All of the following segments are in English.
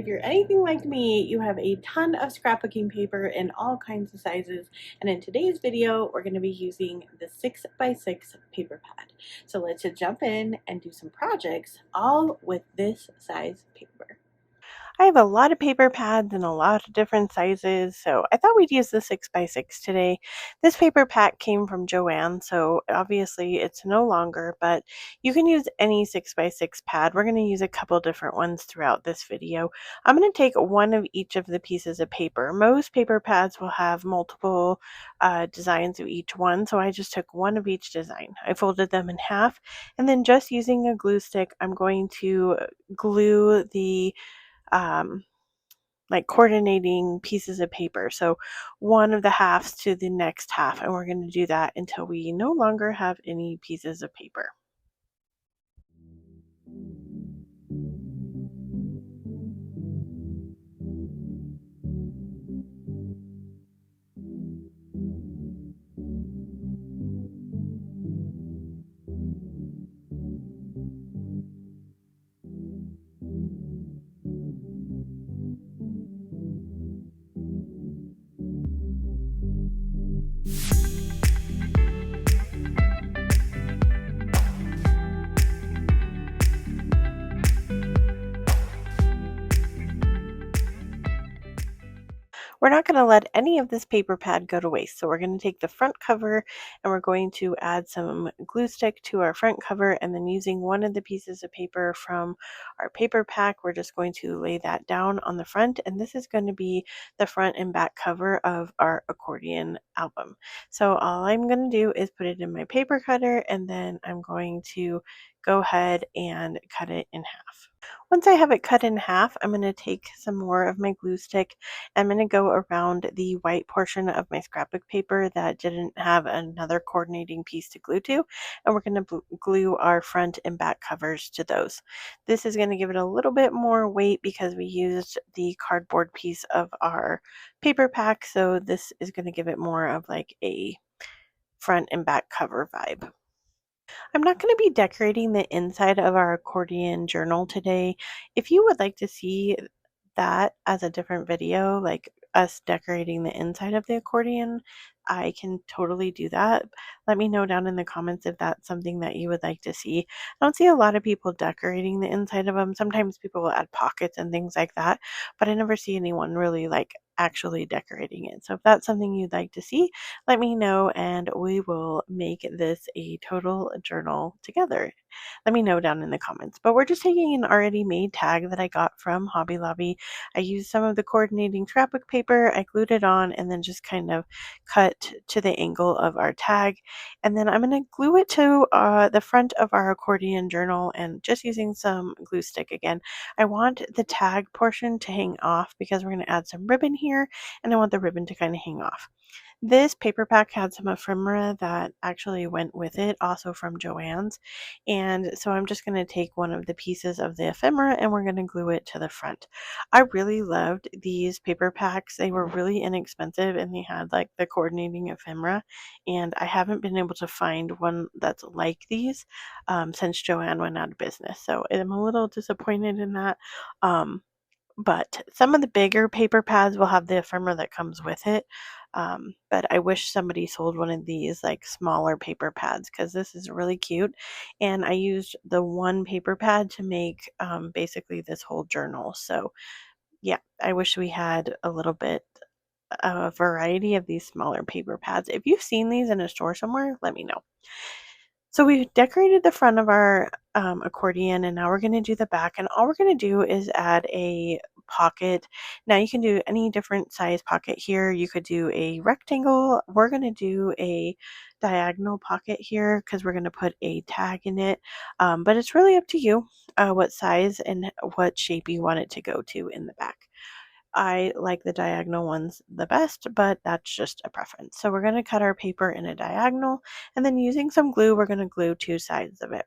If you're anything like me, you have a ton of scrapbooking paper in all kinds of sizes, and in today's video, we're going to be using the 6x6 paper pad. So let's just jump in and do some projects all with this size paper. I have a lot of paper pads in a lot of different sizes, so I thought we'd use the 6x6 today. This paper pack came from Joann, so obviously it's no longer, but you can use any 6x6 pad. We're going to use a couple different ones throughout this video. I'm going to take one of each of the pieces of paper. Most paper pads will have multiple designs of each one, so I just took one of each design. I folded them in half, and then just using a glue stick, I'm going to glue the like coordinating pieces of paper. So one of the halves to the next half, and we're going to do that until we no longer have any pieces of paper. We're not going to let any of this paper pad go to waste. So we're going to take the front cover and we're going to add some glue stick to our front cover, and then using one of the pieces of paper from our paper pack, we're just going to lay that down on the front, and this is going to be the front and back cover of our accordion album. So all I'm going to do is put it in my paper cutter, and then I'm going to go ahead and cut it in half. Once I have it cut in half, I'm going to take some more of my glue stick. I'm going to go around the white portion of my scrapbook paper that didn't have another coordinating piece to glue to, and we're going to glue our front and back covers to those. This is going to give it a little bit more weight because we used the cardboard piece of our paper pack, so this is going to give it more of like a front and back cover vibe. I'm not going to be decorating the inside of our accordion journal today. If you would like to see that as a different video, like us decorating the inside of the accordion, I can totally do that. Let me know down in the comments if that's something that you would like to see. I don't see a lot of people decorating the inside of them. Sometimes people will add pockets and things like that, but I never see anyone really like actually decorating it. So if that's something you'd like to see, let me know and we will make this a total journal together. Let me know down in the comments. But we're just taking an already made tag that I got from Hobby Lobby. I used some of the coordinating scrapbook paper, I glued it on, and then just kind of cut to the angle of our tag. And then I'm going to glue it to the front of our accordion journal, and just using some glue stick again. I want the tag portion to hang off because we're going to add some ribbon here, and I want the ribbon to kind of hang off. This paper pack had some ephemera that actually went with it, also from Joann's. And so I'm just going to take one of the pieces of the ephemera and we're going to glue it to the front. I really loved these paper packs. They were really inexpensive and they had like the coordinating ephemera. And I haven't been able to find one that's like these since Joann went out of business. So I'm a little disappointed in that. But some of the bigger paper pads will have the ephemera that comes with it. But I wish somebody sold one of these like smaller paper pads because this is really cute. And I used the one paper pad to make basically this whole journal. So yeah, I wish we had a little bit of variety of these smaller paper pads. If you've seen these in a store somewhere, let me know. So we've decorated the front of our accordion, and now we're going to do the back, and all we're going to do is add a pocket. Now you can do any different size pocket here. You could do a rectangle. We're going to do a diagonal pocket here because we're going to put a tag in it, but it's really up to you what size and what shape you want it to go to in the back. I like the diagonal ones the best, but that's just a preference. So we're going to cut our paper in a diagonal, and then using some glue, we're going to glue two sides of it.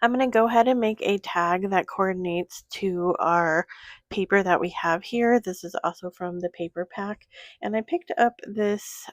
I'm going to go ahead and make a tag that coordinates to our paper that we have here. This is also from the paper pack, and I picked up this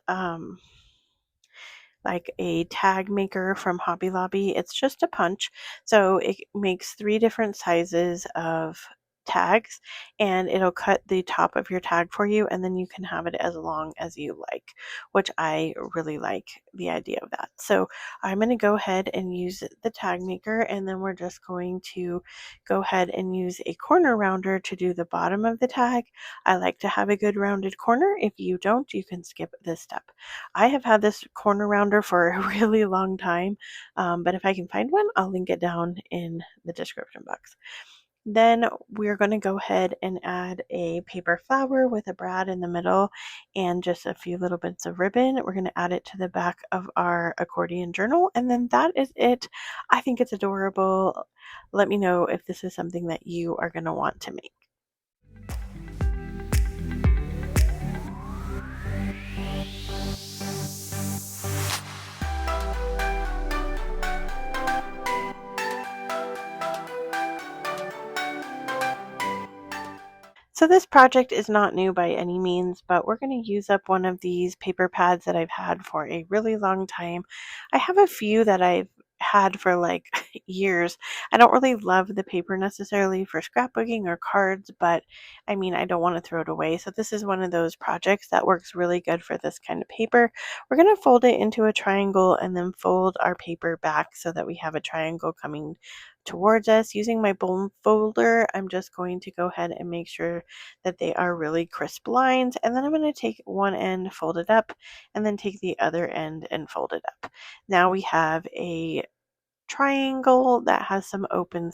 like a tag maker from Hobby Lobby. It's just a punch, so it makes 3 different sizes of tags, and it'll cut the top of your tag for you, and then you can have it as long as you like, which I really like the idea of that. So I'm going to go ahead and use the tag maker, and then we're just going to go ahead and use a corner rounder to do the bottom of the tag. I like to have a good rounded corner. If you don't, you can skip this step. I have had this corner rounder for a really long time, but if I can find one, I'll link it down in the description box. Then we're going to go ahead and add a paper flower with a brad in the middle and just a few little bits of ribbon. We're going to add it to the back of our accordion journal, and then that is it. I think it's adorable. Let me know if this is something that you are going to want to make. So this project is not new by any means, but we're going to use up one of these paper pads that I've had for a really long time. I have a few that I've had for like years. I don't really love the paper necessarily for scrapbooking or cards, but I mean, I don't want to throw it away. So this is one of those projects that works really good for this kind of paper. We're going to fold it into a triangle and then fold our paper back so that we have a triangle coming towards us. Using my bone folder, I'm just going to go ahead and make sure that they are really crisp lines, and then I'm going to take one end, fold it up, and then take the other end and fold it up. Now we have a triangle that has some open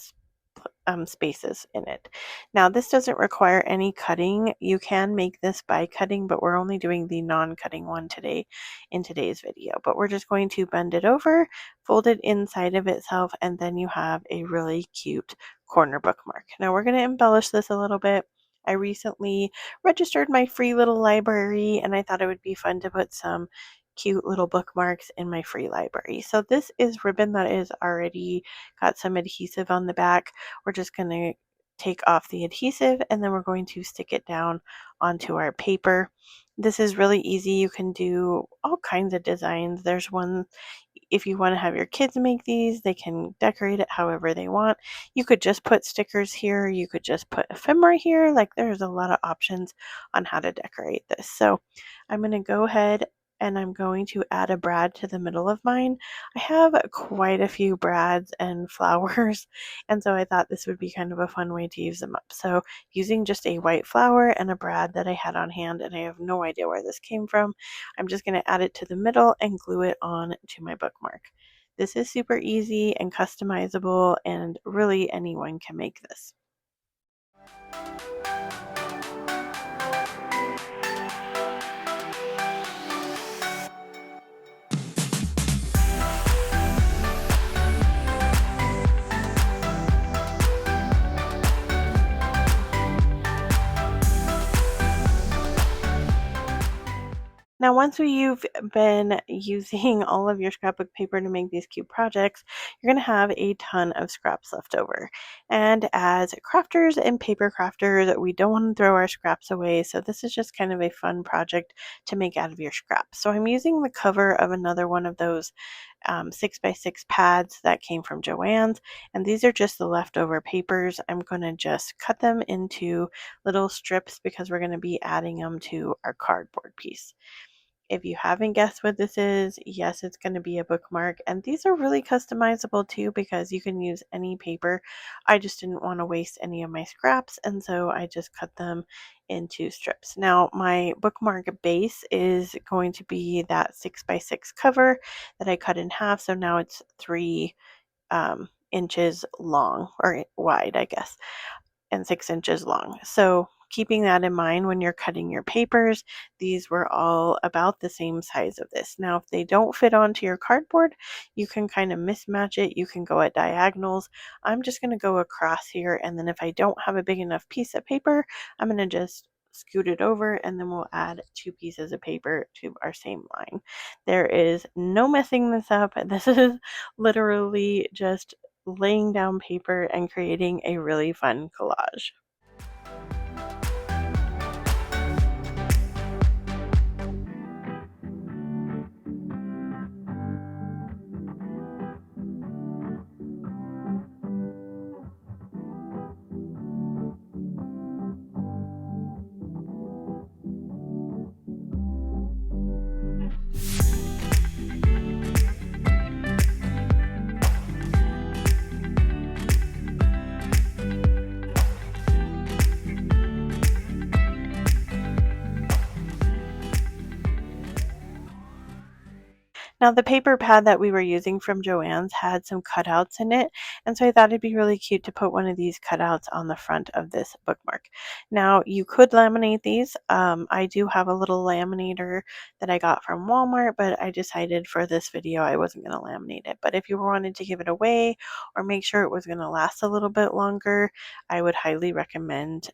spaces in it. Now this doesn't require any cutting. You can make this by cutting, but we're only doing the non-cutting one today in today's video. But we're just going to bend it over, fold it inside of itself, and then you have a really cute corner bookmark. Now we're going to embellish this a little bit. I recently registered my free little library, and I thought it would be fun to put some cute little bookmarks in my free library. So this is ribbon that is already got some adhesive on the back. We're just going to take off the adhesive, and then we're going to stick it down onto our paper. This is really easy. You can do all kinds of designs. There's one, if you want to have your kids make these, they can decorate it however they want. You could just put stickers here. You could just put ephemera here. Like, there's a lot of options on how to decorate this. So I'm going to go ahead and I'm going to add a brad to the middle of mine. I have quite a few brads and flowers, and so I thought this would be kind of a fun way to use them up. So using just a white flower and a brad that I had on hand, and I have no idea where this came from, I'm just going to add it to the middle and glue it on to my bookmark. This is super easy and customizable, and really anyone can make this. Now, once you've been using all of your scrapbook paper to make these cute projects, you're going to have a ton of scraps left over. And as crafters and paper crafters, we don't want to throw our scraps away, so this is just kind of a fun project to make out of your scraps. So I'm using the cover of another one of those 6x6 pads that came from Joann's, and these are just the leftover papers. I'm going to just cut them into little strips because we're going to be adding them to our cardboard piece. If you haven't guessed what this is, yes, it's going to be a bookmark. And these are really customizable too because you can use any paper. I just didn't want to waste any of my scraps, and so I just cut them into strips. Now, my bookmark base is going to be that 6x6 cover that I cut in half. So now it's 3 inches long, or wide, I guess, and 6 inches long. So keeping that in mind when you're cutting your papers, these were all about the same size of this. Now, if they don't fit onto your cardboard, you can kind of mismatch it. You can go at diagonals. I'm just going to go across here, and then if I don't have a big enough piece of paper, I'm going to just scoot it over, and then we'll add 2 pieces of paper to our same line. There is no messing this up. This is literally just laying down paper and creating a really fun collage. Now, the paper pad that we were using from Joann's had some cutouts in it, and so I thought it'd be really cute to put one of these cutouts on the front of this bookmark. Now, you could laminate these. I do have a little laminator that I got from Walmart, but I decided for this video I wasn't going to laminate it. But if you wanted to give it away or make sure it was going to last a little bit longer, I would highly recommend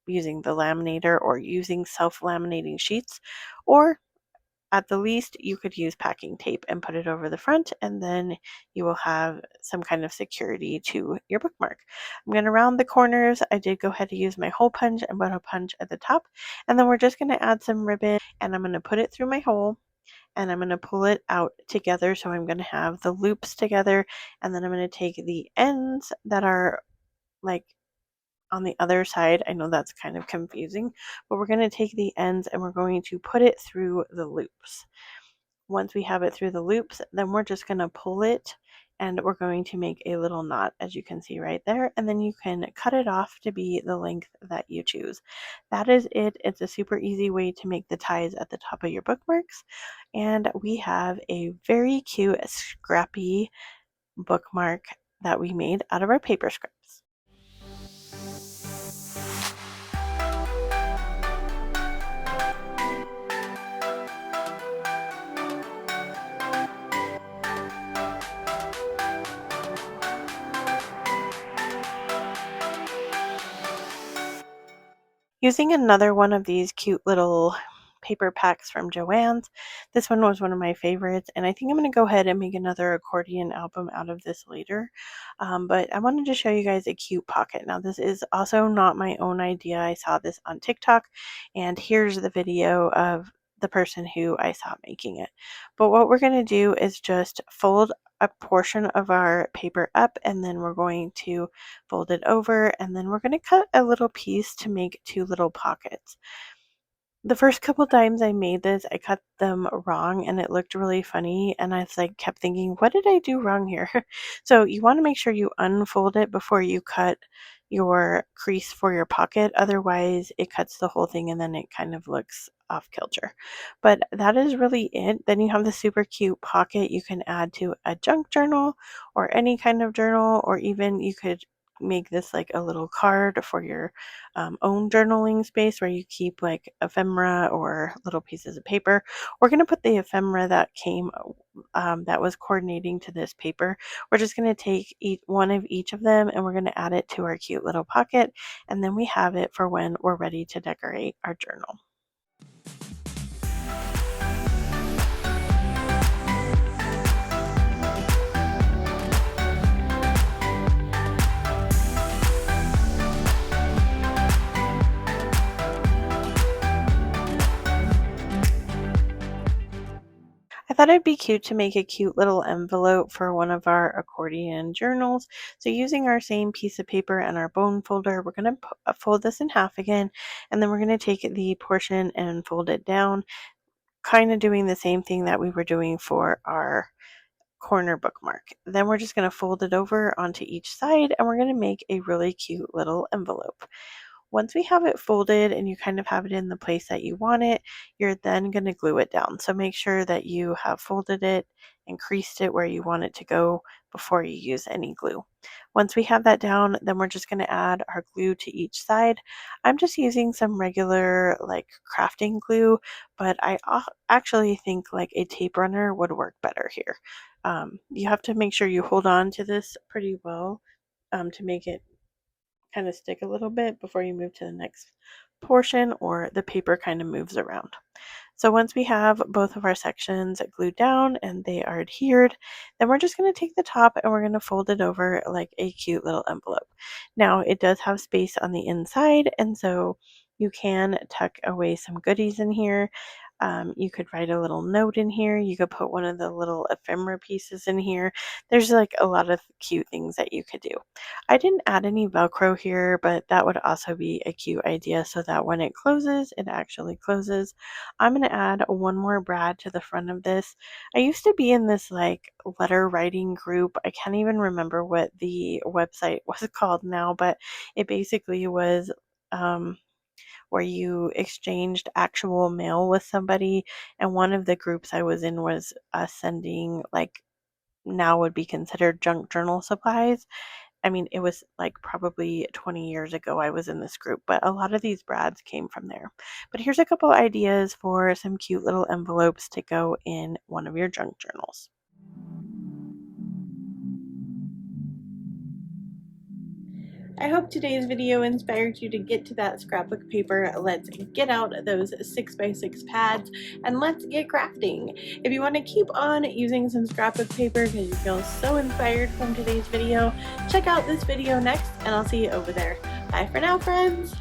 using the laminator or using self-laminating sheets, or at the least, you could use packing tape and put it over the front, and then you will have some kind of security to your bookmark. I'm going to round the corners. I did go ahead and use my hole punch and put a punch at the top, and then we're just going to add some ribbon, and I'm going to put it through my hole, and I'm going to pull it out together. So I'm going to have the loops together, and then I'm going to take the ends that are like on the other side. I know that's kind of confusing, but we're going to take the ends and we're going to put it through the loops. Once we have it through the loops, then we're just going to pull it and we're going to make a little knot, as you can see right there, and then you can cut it off to be the length that you choose. That is it. It's a super easy way to make the ties at the top of your bookmarks, and we have a very cute scrappy bookmark that we made out of our paper scraps. Using another one of these cute little paper packs from Joann's. This one was one of my favorites, and I think I'm going to go ahead and make another accordion album out of this later. But I wanted to show you guys a cute pocket. Now, this is also not my own idea. I saw this on TikTok, and here's the video of the person who I saw making it. But what we're going to do is just fold a portion of our paper up, and then we're going to fold it over, and then we're going to cut a little piece to make two little pockets. The first couple times I made this, I cut them wrong and it looked really funny, and I kept thinking, what did I do wrong here? So you want to make sure you unfold it before you cut your crease for your pocket. Otherwise, it cuts the whole thing and then it kind of looks off kilter. But that is really it. Then you have the super cute pocket you can add to a junk journal or any kind of journal, or even you could make this like a little card for your own journaling space where you keep like ephemera or little pieces of paper. We're going to put the ephemera that came that was coordinating to this paper. We're just going to take one of each of them and we're going to add it to our cute little pocket, and then we have it for when we're ready to decorate our journal. I thought it'd be cute to make a cute little envelope for one of our accordion journals. So using our same piece of paper and our bone folder, we're going to fold this in half again, and then we're going to take the portion and fold it down, kind of doing the same thing that we were doing for our corner bookmark. Then we're just going to fold it over onto each side, and we're going to make a really cute little envelope. Once we have it folded and you kind of have it in the place that you want it, you're then going to glue it down. So make sure that you have folded it and creased it where you want it to go before you use any glue. Once we have that down, then we're just going to add our glue to each side. I'm just using some regular like crafting glue, but I actually think like a tape runner would work better here. You have to make sure you hold on to this pretty well to make it kind of stick a little bit before you move to the next portion, or the paper kind of moves around. So once we have both of our sections glued down and they are adhered, then we're just going to take the top and we're going to fold it over like a cute little envelope. Now it does have space on the inside, and so you can tuck away some goodies in here. You could write a little note in here. You could put one of the little ephemera pieces in here. There's like a lot of cute things that you could do. I didn't add any Velcro here, but that would also be a cute idea so that when it closes, it actually closes. I'm going to add one more brad to the front of this. I used to be in this like letter writing group. I can't even remember what the website was called now, but it basically was where you exchanged actual mail with somebody. And one of the groups I was in was sending, like, now would be considered junk journal supplies. I mean, it was like probably 20 years ago I was in this group, but a lot of these brads came from there. But here's a couple ideas for some cute little envelopes to go in one of your junk journals. I hope today's video inspired you to get to that scrapbook paper. Let's get out those 6x6 pads and let's get crafting. If you want to keep on using some scrapbook paper because you feel so inspired from today's video, check out this video next and I'll see you over there. Bye for now, friends.